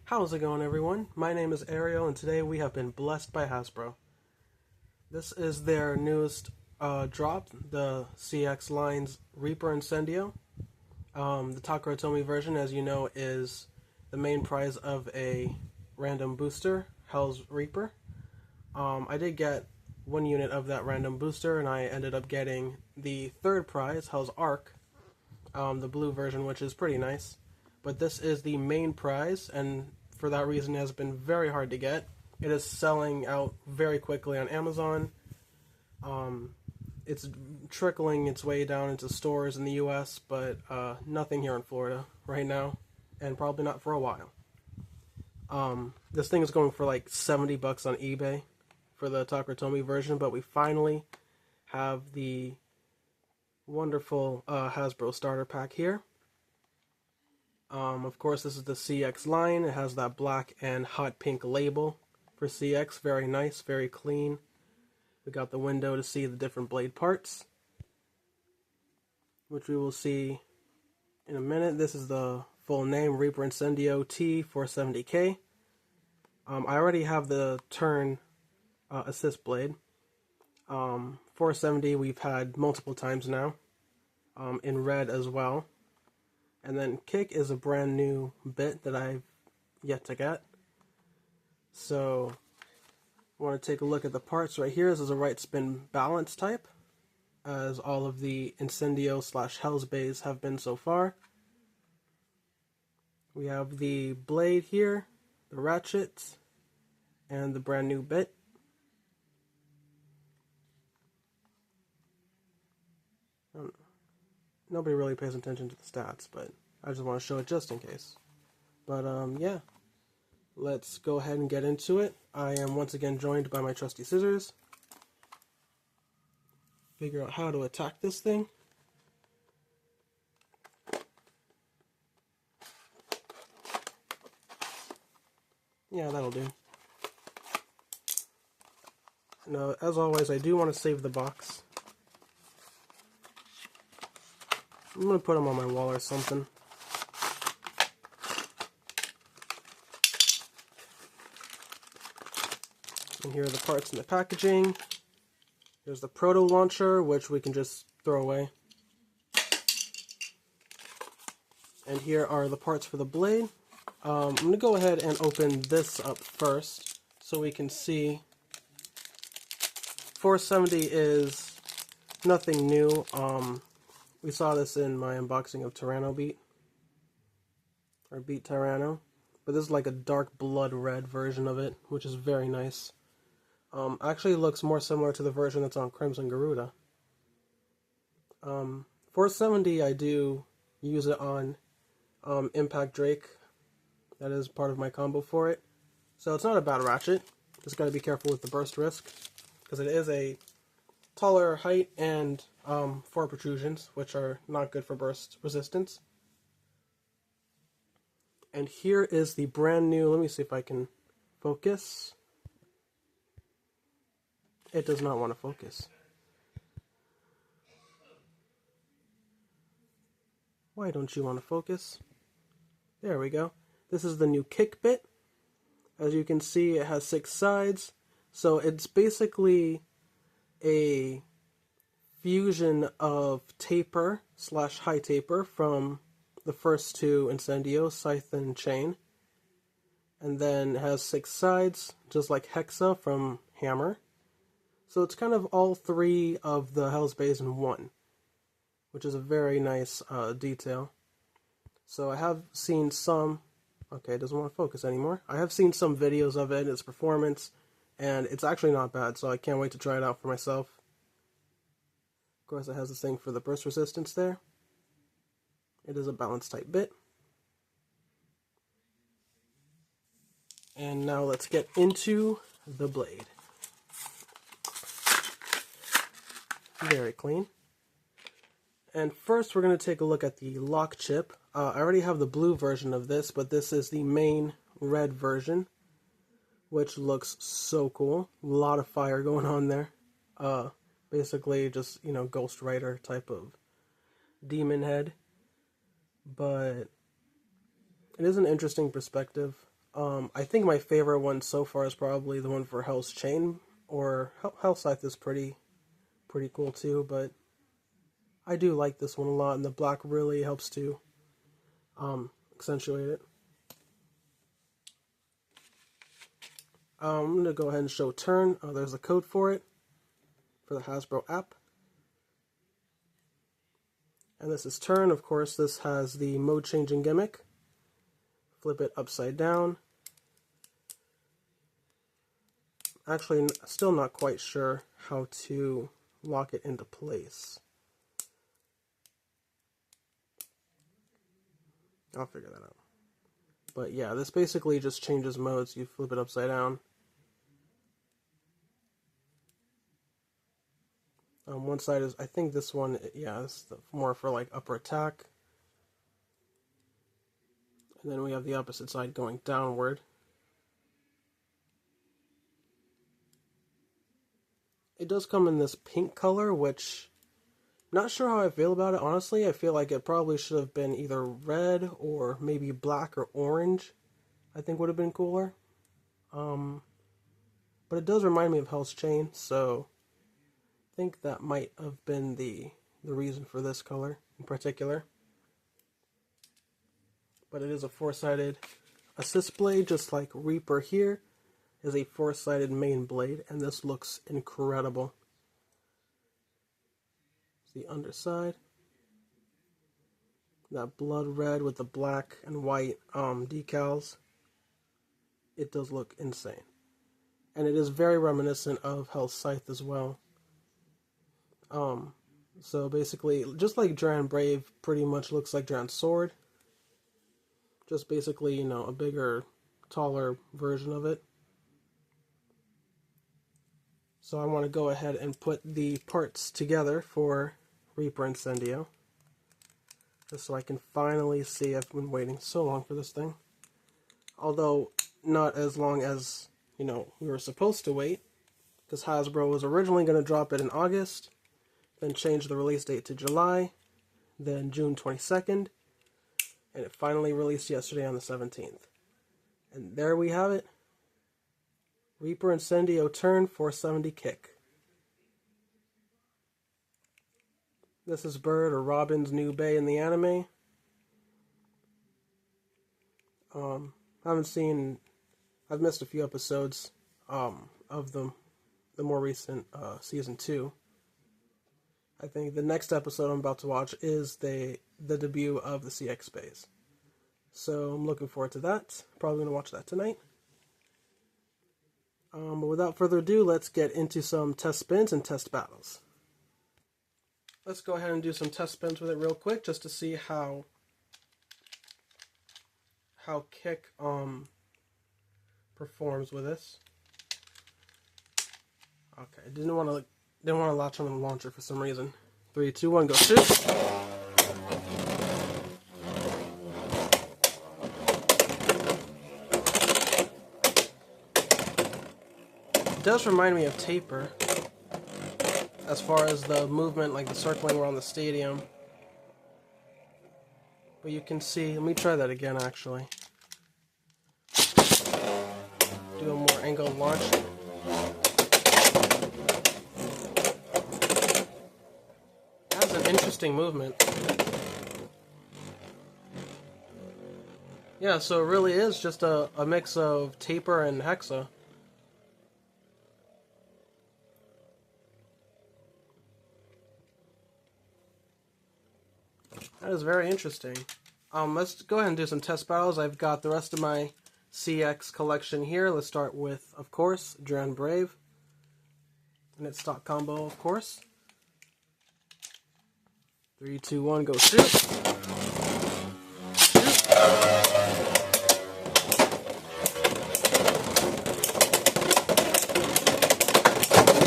How's it going, everyone? My name is Ariel, and today we have been blessed by Hasbro. This is their newest drop, the CX line's REAPER Incendio. The Takaratomi version, as you know, is the main prize of a random booster, Hell's Reaper. I did get one unit of that random booster, and I ended up getting the third prize, Hell's Arc, the blue version, which is pretty nice. But this is the main prize, and for that reason it has been very hard to get. It is selling out very quickly on Amazon. It's trickling its way down into stores in the US, but nothing here in Florida right now, and probably not for a while. This thing is going for like $70 on eBay for the Takaratomi version, but we finally have the wonderful Hasbro starter pack here. Of course, this is the CX line. It has that black and hot pink label for CX. Very nice, very clean. We got the window to see the different blade parts, which we will see in a minute. This is the full name, Reaper Incendio T470K. I already have the turn assist blade. 470 we've had multiple times now, in red as well. And then kick is a brand new bit that I've yet to get. So I want to take a look at the parts right here. This is a right spin balance type, as all of the Incendio / Hell's bays have been so far. We have the blade here, the ratchets, and the brand new bit. Nobody really pays attention to the stats, but I just want to show it just in case. But yeah, let's go ahead and get into it. I am once again joined by my trusty scissors. Figure out how to attack this thing. Yeah, that'll do. Now, as always, I do want to save the box. I'm going to put them on my wall or something. And here are the parts in the packaging. There's the proto launcher, which we can just throw away. And here are the parts for the blade. I'm going to go ahead and open this up first so we can see. 470 is nothing new. We saw this in my unboxing of Tyranno Beat, or Beat Tyranno, but this is like a dark blood red version of it, which is very nice. Actually looks more similar to the version that's on Crimson Garuda. 470, I do use it on Impact Drake. That is part of my combo for it. So it's not a bad ratchet. Just got to be careful with the burst risk, because it is a taller height and 4 protrusions, which are not good for burst resistance. And here is the brand new, let me see if I can focus. It does not want to focus. Why don't you want to focus? There we go. This is the new kick bit. As you can see, it has 6 sides. So it's basically a fusion of taper / high taper from the first two Incendio, Scythe and Chain. And then it has 6 sides, just like Hexa from Hammer. So it's kind of all 3 of the Hell's bays in one, which is a very nice detail. So I have seen some, okay, it doesn't want to focus anymore. I have seen some videos of it, its performance, and it's actually not bad, so I can't wait to try it out for myself. Of course, it has this thing for the burst resistance there. It is a balance type bit. And now let's get into the blade. Very clean. And first we're going to take a look at the lock chip. I already have the blue version of this, but this is the main red version, which looks so cool. A lot of fire going on there. Basically just, Ghost Rider type of demon head. But it is an interesting perspective. I think my favorite one so far is probably the one for Hell's Chain, or Hell Scythe is pretty cool too, but I do like this one a lot, and the black really helps to accentuate it. I'm going to go ahead and show turn. There's a code for it for the Hasbro app. And this is turn. Of course, this has the mode changing gimmick. Flip it upside down. Actually, still not quite sure how to lock it into place. I'll figure that out. But yeah, this basically just changes modes. You flip it upside down. One side is, I think this one, yeah, is more for like upper attack. And then we have the opposite side going downward. It does come in this pink color, which I'm not sure how I feel about it. Honestly, I feel like it probably should have been either red or maybe black or orange. I think would have been cooler. But it does remind me of Hell's Chain, so I think that might have been the reason for this color in particular. But it is a four-sided assist blade, just like Reaper here is a four-sided main blade, and this looks incredible. The underside, that blood red with the black and white decals. It does look insane, and it is very reminiscent of Hell's Scythe as well. So basically, just like Dran Brave pretty much looks like Dran's sword, just basically, you know, a bigger, taller version of it. So I want to go ahead and put the parts together for Reaper Incendio, just so I can finally see. I've been waiting so long for this thing, although not as long as, you know, we were supposed to wait, because Hasbro was originally going to drop it in August, then change the release date to July, then June 22nd, and it finally released yesterday on the 17th. And there we have it. Reaper Incendio Turn 470 Kick. This is Bird or Robin's new bay in the anime. I've missed a few episodes of the more recent season 2. I think the next episode I'm about to watch is the debut of the CX bays. So I'm looking forward to that. Probably going to watch that tonight. But without further ado, let's get into some test spins and test battles. Let's go ahead and do some test spins with it real quick, just to see how Kick performs with this. Okay, didn't want to latch on the launcher for some reason. 3, 2, 1, go shoot! It does remind me of Taper, as far as the movement, like the circling around the stadium. But you can see, let me try that again actually. Do a more angled launch. That's an interesting movement. Yeah, so it really is just a mix of Taper and Hexa. That is very interesting. Let's go ahead and do some test battles. I've got the rest of my CX collection here. Let's start with, of course, Dran Brave. And its stock combo, of course. 3, 2, 1, go shoot! Shoot!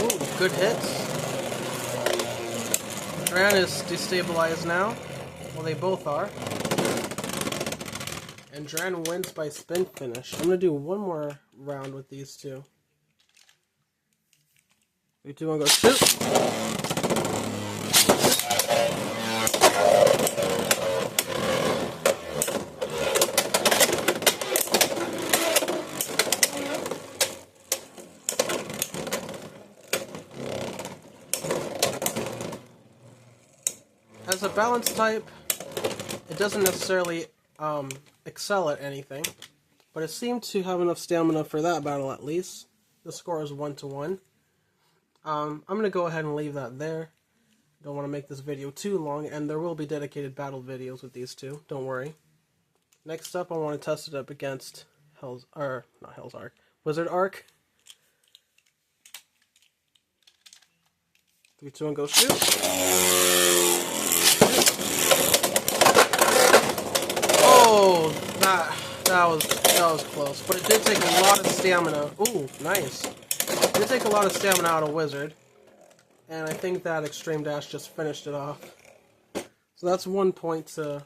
Ooh, good hits. Dran is destabilized now. Well, they both are. And Dran wins by spin finish. I'm going to do one more round with these two. 3, 2, 1, go shoot! as a balance type, it doesn't necessarily excel at anything, but it seemed to have enough stamina for that battle at least. The score is 1-1. I'm going to go ahead and leave that there. Don't want to make this video too long, and there will be dedicated battle videos with these two, don't worry. Next up, I want to test it up against Wizard Arc. 3, 2, 1, go shoot. Oh, that was close, but it did take a lot of stamina. Ooh, nice. It did take a lot of stamina out of Wizard, and I think that Extreme Dash just finished it off. So that's 1 point to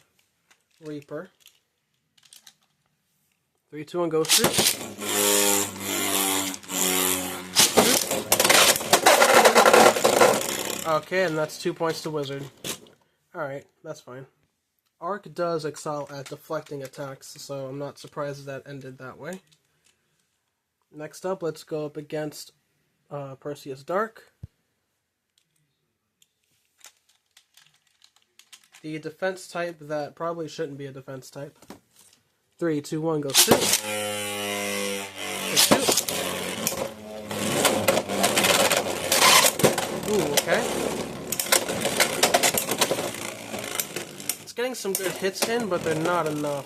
Reaper. 3, 2, 1, go shoot. Okay, and that's 2 points to Wizard. Alright, that's fine. Arc does excel at deflecting attacks, so I'm not surprised that ended that way. Next up, let's go up against Perseus Dark. The defense type that probably shouldn't be a defense type. 3, 2, 1, go shoot. Go shoot. Ooh, okay. It's getting some good hits in, but they're not enough.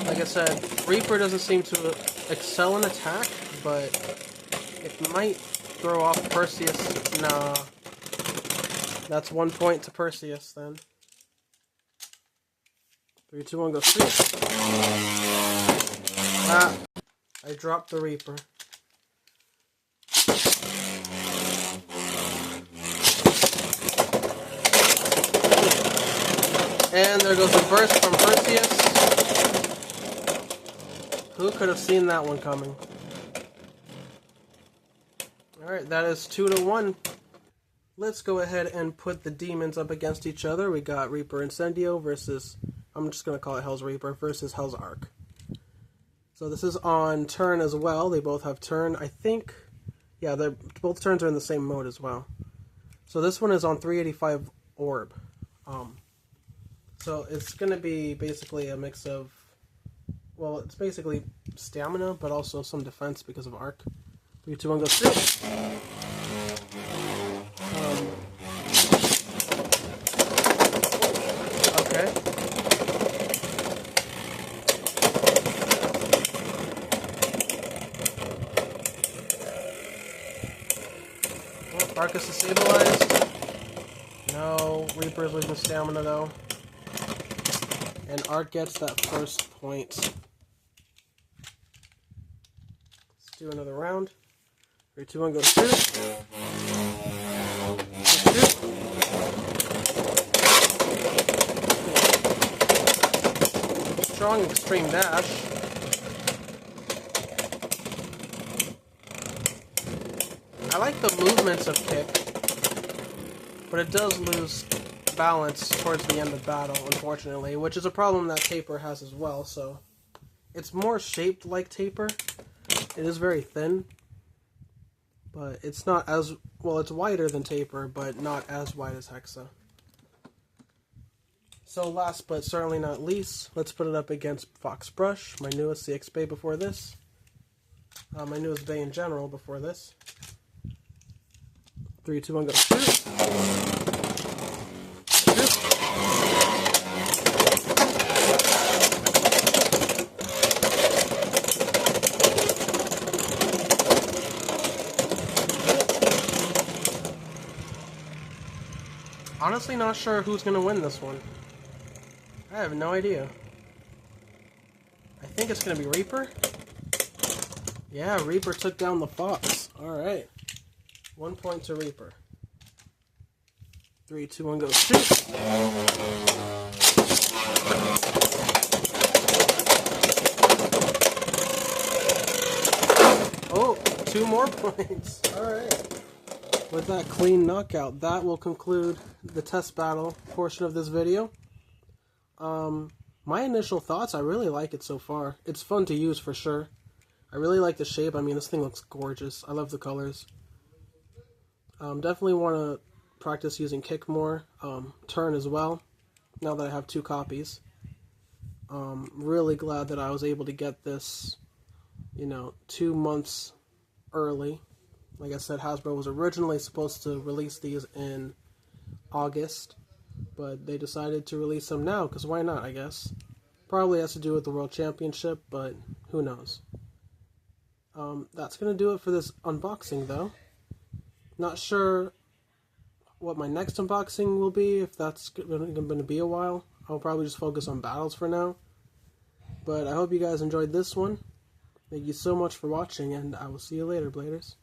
Like I said, Reaper doesn't seem to excel in attack, but it might throw off Perseus. Nah. That's 1 point to Perseus then. 3, 2, 1, go shoot. Ah, I dropped the Reaper. And there goes the burst from Perseus. Who could have seen that one coming? Alright, that is 2-1. Let's go ahead and put the demons up against each other. We got Reaper Incendio versus, I'm just going to call it Hell's Reaper, versus Hell's Arc. So this is on turn as well. They both have turn. I think, yeah, both turns are in the same mode as well. So this one is on 385 orb. So it's going to be basically a mix of, well, it's basically stamina, but also some defense because of Arc. 3, 2, 1, go shoot. Okay. Well, Arcus is stabilized. No, Reaper's losing stamina though. And Arc gets that first point. Let's do another round. 3, 2, 1, go shoot. Shoot. Strong Extreme Dash. I like the movements of Kick, but it does lose balance towards the end of battle, unfortunately, which is a problem that Taper has as well, so it's more shaped like Taper. It is very thin, but it's not as, well, it's wider than Taper, but not as wide as Hexa. So last but certainly not least, let's put it up against Fox Brush, my newest CX Bay before this. My newest Bay in general before this. 3, 2, 1, go shoot. Honestly, not sure who's going to win this one. I have no idea. I think it's going to be Reaper. Yeah, Reaper took down the Fox. Alright. 1 point to Reaper. 3, 2, 1, go shoot! Oh, 2 more points. Alright. With that clean knockout, that will conclude the test battle portion of this video. My initial thoughts, I really like it so far. It's fun to use for sure. I really like the shape. I mean, this thing looks gorgeous. I love the colors. Definitely want to practice using kick more, turn as well, now that I have 2 copies. Really glad that I was able to get this, 2 months early. Like I said, Hasbro was originally supposed to release these in August, but they decided to release them now, because why not, I guess. Probably has to do with the World Championship, but who knows. That's going to do it for this unboxing, though. Not sure what my next unboxing will be, if that's going to be a while. I'll probably just focus on battles for now. But I hope you guys enjoyed this one. Thank you so much for watching, and I will see you later, Bladers.